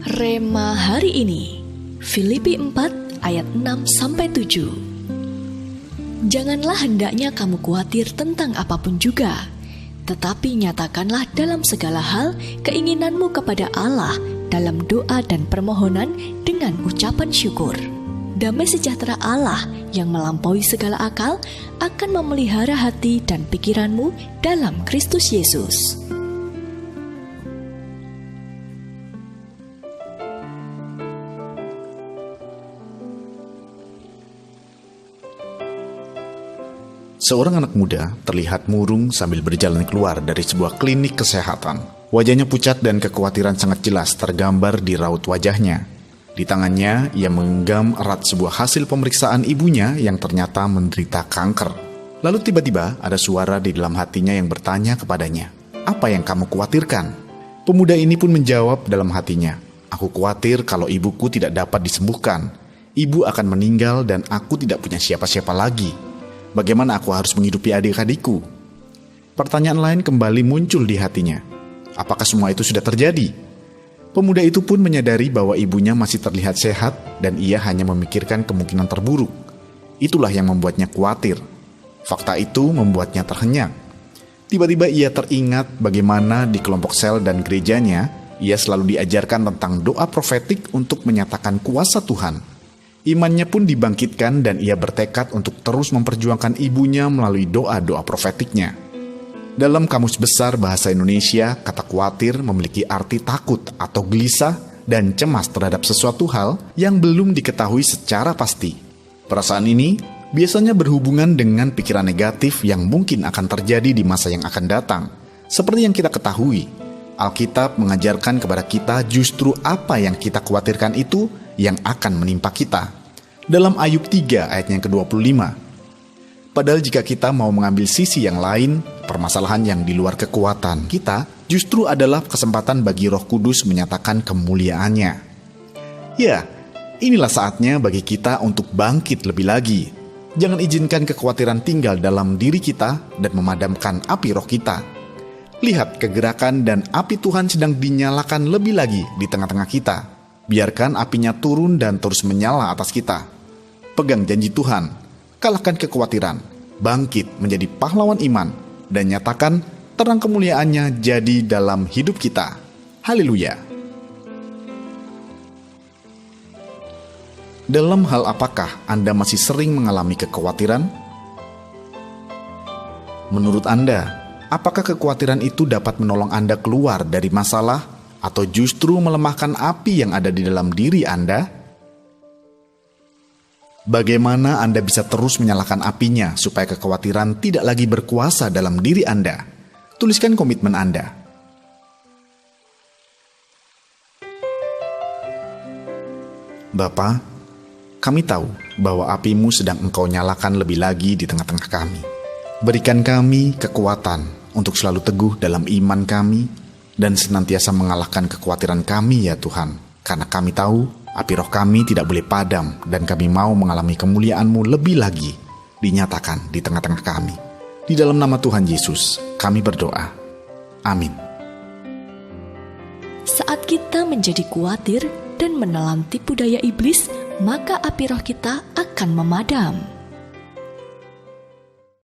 Rema hari ini, Filipi 4 ayat 6-7. Janganlah hendaknya kamu khawatir tentang apapun juga, tetapi nyatakanlah dalam segala hal keinginanmu kepada Allah dalam doa dan permohonan dengan ucapan syukur. Damai sejahtera Allah yang melampaui segala akal akan memelihara hati dan pikiranmu dalam Kristus Yesus. Seorang anak muda terlihat murung sambil berjalan keluar dari sebuah klinik kesehatan. Wajahnya pucat dan kekhawatiran sangat jelas tergambar di raut wajahnya. Di tangannya, ia menggenggam erat sebuah hasil pemeriksaan ibunya yang ternyata menderita kanker. Lalu tiba-tiba ada suara di dalam hatinya yang bertanya kepadanya, "Apa yang kamu khawatirkan?" Pemuda ini pun menjawab dalam hatinya, "Aku khawatir kalau ibuku tidak dapat disembuhkan. Ibu akan meninggal dan aku tidak punya siapa-siapa lagi. Bagaimana aku harus menghidupi adik-adikku?" Pertanyaan lain kembali muncul di hatinya. Apakah semua itu sudah terjadi? Pemuda itu pun menyadari bahwa ibunya masih terlihat sehat dan ia hanya memikirkan kemungkinan terburuk. Itulah yang membuatnya khawatir. Fakta itu membuatnya terhenyak. Tiba-tiba ia teringat bagaimana di kelompok sel dan gerejanya, ia selalu diajarkan tentang doa profetik untuk menyatakan kuasa Tuhan. Imannya pun dibangkitkan dan ia bertekad untuk terus memperjuangkan ibunya melalui doa-doa profetiknya. Dalam Kamus Besar Bahasa Indonesia, kata khawatir memiliki arti takut atau gelisah dan cemas terhadap sesuatu hal yang belum diketahui secara pasti. Perasaan ini biasanya berhubungan dengan pikiran negatif yang mungkin akan terjadi di masa yang akan datang. Seperti yang kita ketahui, Alkitab mengajarkan kepada kita justru apa yang kita khawatirkan itu yang akan menimpa kita. Dalam Ayub 3 ayat yang ke-25. Padahal jika kita mau mengambil sisi yang lain, permasalahan yang di luar kekuatan kita justru adalah kesempatan bagi Roh Kudus menyatakan kemuliaannya. Ya, inilah saatnya bagi kita untuk bangkit lebih lagi. Jangan izinkan kekhawatiran tinggal dalam diri kita dan memadamkan api roh kita. Lihat kegerakan dan api Tuhan sedang dinyalakan lebih lagi di tengah-tengah kita. Biarkan apinya turun dan terus menyala atas kita. Pegang janji Tuhan, kalahkan kekhawatiran, bangkit menjadi pahlawan iman, dan nyatakan terang kemuliaannya jadi dalam hidup kita. Haleluya. Dalam hal apakah Anda masih sering mengalami kekhawatiran? Menurut Anda, apakah kekhawatiran itu dapat menolong Anda keluar dari masalah atau justru melemahkan api yang ada di dalam diri Anda? Bagaimana Anda bisa terus menyalakan apinya supaya kekhawatiran tidak lagi berkuasa dalam diri Anda? Tuliskan komitmen Anda. Bapa, kami tahu bahwa apimu sedang Engkau nyalakan lebih lagi di tengah-tengah kami. Berikan kami kekuatan untuk selalu teguh dalam iman kami dan senantiasa mengalahkan kekhawatiran kami ya Tuhan. Karena kami tahu api roh kami tidak boleh padam dan kami mau mengalami kemuliaan-Mu lebih lagi dinyatakan di tengah-tengah kami. Di dalam nama Tuhan Yesus, kami berdoa. Amin. Saat kita menjadi khawatir dan menelan tipu daya iblis, maka api roh kita akan memadam.